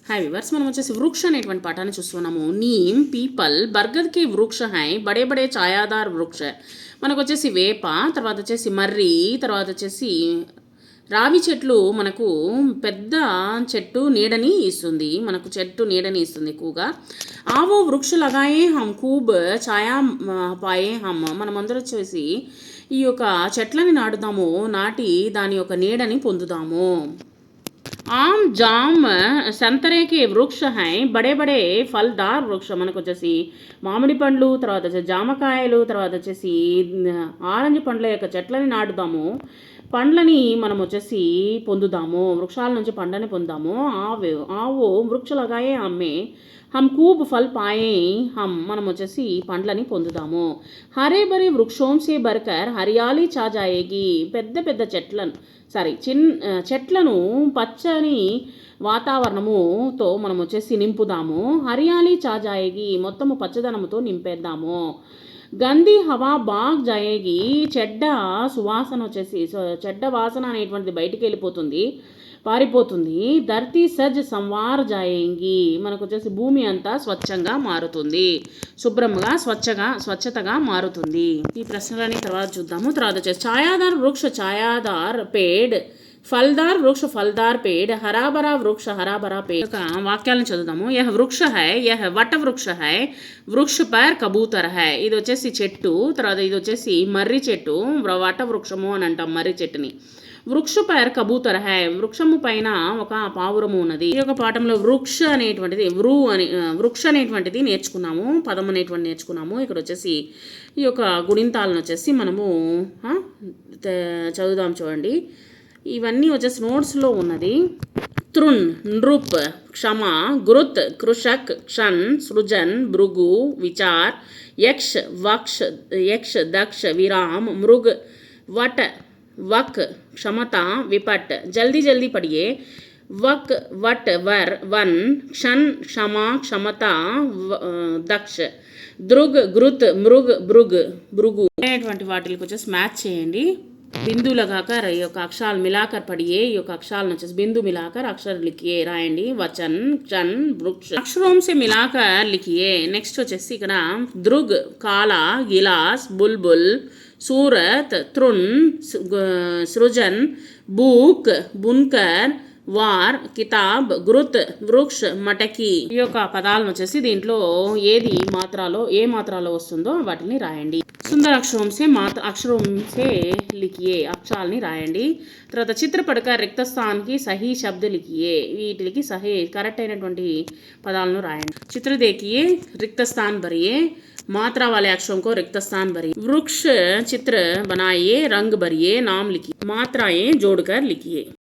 हाय weavers మనం వచ్చేసి వృక్ష అనేటువంటి పాఠాన్ని చూస్తున్నాము. నీమ్ పీపల్ బర్గద్ కి వృక్ష హై బడే బడే ఛాయాదార్ వృక్ష. మనకు వచ్చేసి వేప, తర్వాత వచ్చేసి మర్రి, తర్వాత వచ్చేసి రావి చెట్లు మనకు పెద్ద చెట్టు నీడని ఇస్తుంది. మనకు చెట్టు నీడని ఇస్తుంది ఎక్కువగా. ఆవో వృక్ష లగాయే హమ్ ఖూబ్ ఛాయా పాయే హమ్. మనమందరం వచ్చేసి ఈ యొక్క చెట్లని నాటుదాము, నాటి దాని యొక్క నీడని పొందుదాము. आम जाम సంతరే కే వృక్ష హై బడే బడే ఫల్దార్ వృక్ష. మనకు వచ్చేసి మామిడి పండ్లు, తర్వాత వచ్చేసి జామకాయలు, తర్వాత వచ్చేసి ఆరెంజ్ పండ్ల యొక్క చెట్లని నాటుదాము, పండ్లని మనం వచ్చేసి పొందుదాము, వృక్షాల నుంచి పండ్లని పొందాము. ఆవో వృక్ష లగాయే అమ్మే హమ్ కూబ్ ఫల్ పాయే హమ్. మనం వచ్చేసి పండ్లని పొందుదాము. హరే బరే వృక్షోంసే బర్కర్ హరియాలి చాజాయేగి. పెద్ద పెద్ద చెట్లను పచ్చని వాతావరణముతో మనం వచ్చేసి నింపుదాము. హరియాలి చాజాయేగి, మొత్తము పచ్చదనముతో నింపేద్దాము. గంధీ హవా బాగ్ జాయేగి, చెడ్డ సువాసన వచ్చేసి చెడ్డ వాసన అనేటువంటిది బయటికి వెళ్ళిపోతుంది, పారిపోతుంది. ధర్తీ సజ్ సంవార్ జాయేంగి, మనకు వచ్చేసి భూమి అంతా స్వచ్ఛంగా మారుతుంది, శుభ్రంగా స్వచ్ఛతగా మారుతుంది. ఈ ప్రశ్నలని తర్వాత చూద్దాము. తర్వాత వచ్చేసి ఛాయాదార్ వృక్ష ఛాయాదార్ పేడ్, ఫల్దార్ వృక్ష ఫల్దార్ పేడ్, హరాబరా వృక్ష హరాబరా పేడ్. ఒక వాక్యాలను చదువుదాము. యహ్ వృక్ష హై, యహ్ వట వృక్ష హై, వృక్ష పర్ కబూతర్ హై. ఇది వచ్చేసి చెట్టు, తర్వాత ఇది వచ్చేసి మర్రి చెట్టు, వట వృక్షము అని అంటాం మర్రి చెట్టుని. వృక్ష పైర్ కబూతర్ హై, వృక్షము పైన ఒక పావురము ఉన్నది. ఈ యొక్క పాఠంలో వృక్ష అనేటువంటిది వృక్ష అనేటువంటిది నేర్చుకున్నాము, పదం అనేటువంటి నేర్చుకున్నాము. ఇక్కడ వచ్చేసి ఈ యొక్క గుణింతాలను వచ్చేసి మనము చదువుదాం. చూడండి, ఇవన్నీ వచ్చేసి నోట్స్లో ఉన్నది. తృణ్ నృప్, క్షమ గురుత్, కృషక్ క్షణ్, సృజన్ భృగు, విచార్, యక్ష వక్ష, యక్ష దక్ష, విరామ్, మృగ్, వట్ वक क्षमता, विपट जल्दी जल्दी पढ़िए. वक वट वर वन, क्षण क्षमा क्षमता, दक्ष, दृग गृत मृग भृग भृगु అనేటువంటి వాటికి వచ్చేసి మ్యాచ్ చేయండి. बिंदु लगाकर ఈ యొక్క అక్షరాలు మిలాకర్ పడియే, ఈ యొక్క అక్షరాలను వచ్చేసి బిందు మిలాకర్ అక్షर लिखिए రాయండి. వచన్ క్షణ్ వృక్ష అక్షరం से मिलाकर लिखिए. నెక్స్ట్ వచ్చేసి ఇక్కడ దృగ్ కాల, గిలాస్, బుల్బుల్, सूरत, तृण, सृजन, बूक, बुनकर, వార్, కితాబ్, గురుత్, వృక్ష, మటకి. ఈ యొక్క పదాలను వచ్చేసి దీంట్లో ఏది ఏ మాత్రాలో వస్తుందో వాటిని రాయండి. సుందర అక్షరం సే లిఖియే, అక్షరాలని రాయండి. తర్వాత చిత్ర పడకర్ రిక్త స్థాన్కి సహీ శబ్ద లిఖియే, వీటికి కరెక్ట్ అయినటువంటి పదాలను రాయండి. చిత్ర దేఖియే, रिक्त स्थान भरिए, मात्रा वाले अक्षरों को रिक्त स्थान भरिए. वृक्ष चित्र बनाइए, रंग भरिए, नाम लिखिए, मात्राएं जोड़कर लिखिए.